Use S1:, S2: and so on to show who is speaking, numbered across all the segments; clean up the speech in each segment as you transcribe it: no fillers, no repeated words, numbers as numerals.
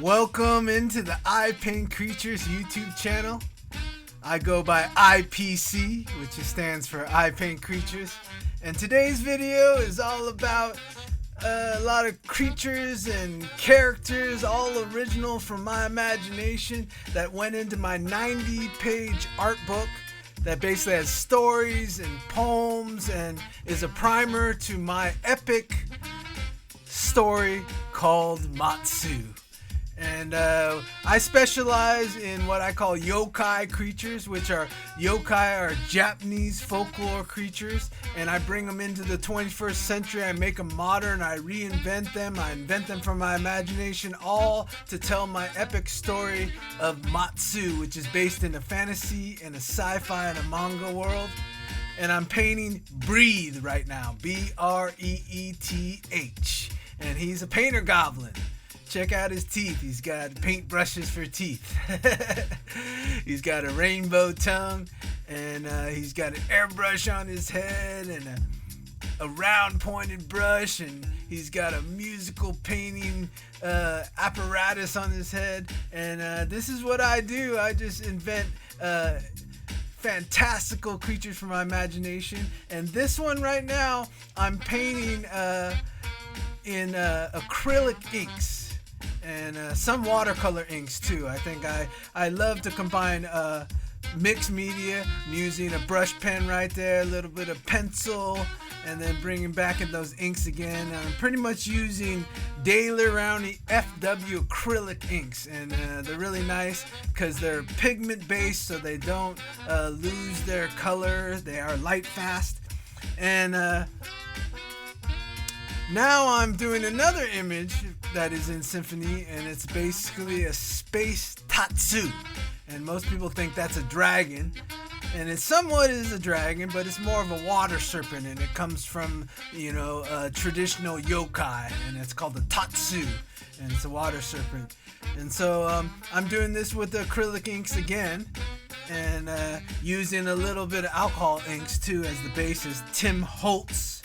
S1: Welcome into the I Paint Creatures YouTube channel. I go by IPC, which stands for I Paint Creatures. And today's video is all about a lot of creatures and characters, all original from my imagination, that went into my 90-page art book that basically has stories and poems and is a primer to my epic story called MATSU. And I specialize in what I call yokai creatures, which are Japanese folklore creatures, and I bring them into the 21st century. I make them modern, I reinvent them, I invent them from my imagination, all to tell my epic story of MATSU, which is based in a fantasy and a sci-fi and a manga world. And I'm painting Breathe right now, B-R-E-E-T-H, and he's a painter goblin. Check out his teeth. He's got paint brushes for teeth. He's got a rainbow tongue, and he's got an airbrush on his head and a round pointed brush, and he's got a musical painting apparatus on his head. And this is what I do. I just invent fantastical creatures from my imagination. And this one right now, I'm painting in acrylic inks. And some watercolor inks too. I think I love to combine mixed media. I'm using a brush pen right there, a little bit of pencil, and then bringing back in those inks again. I'm pretty much using Daler Rowney FW acrylic inks, and they're really nice because they're pigment based, so they don't lose their color. They are light fast. And now I'm doing another image that is in Symphony, and it's basically a space tatsu. And most people think that's a dragon, and it somewhat is a dragon, but it's more of a water serpent, and it comes from, traditional yokai, and it's called a tatsu, and it's a water serpent. And so I'm doing this with the acrylic inks again, and using a little bit of alcohol inks too as the basis, Tim Holtz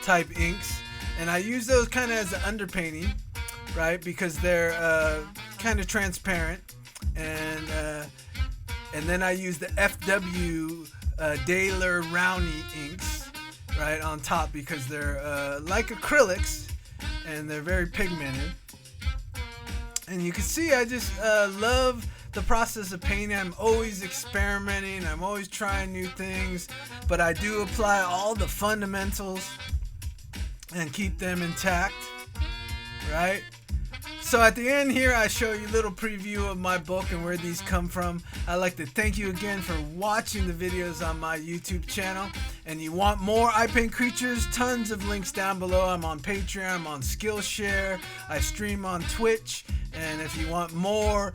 S1: type inks. And I use those kind of as an underpainting, right? Because they're kind of transparent. And then I use the FW Daler Rowney inks, right, on top, because they're like acrylics, and they're very pigmented. And you can see I just love the process of painting. I'm always experimenting. I'm always trying new things. But I do apply all the fundamentals and keep them intact, right? So at the end here, I show you a little preview of my book and where these come from. I'd like to thank you again for watching the videos on my YouTube channel. And you want more I Paint Creatures? Tons of links down below. I'm on Patreon, I'm on Skillshare, I stream on Twitch. And if you want more,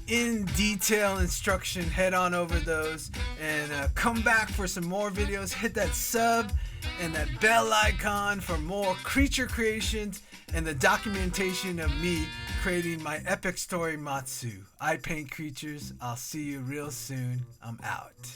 S1: in detail instruction, head on over those and come back for some more videos. Hit that sub and that bell icon for more creature creations and the documentation of me creating my epic story MATSU. I Paint Creatures. I'll see you real soon. I'm out.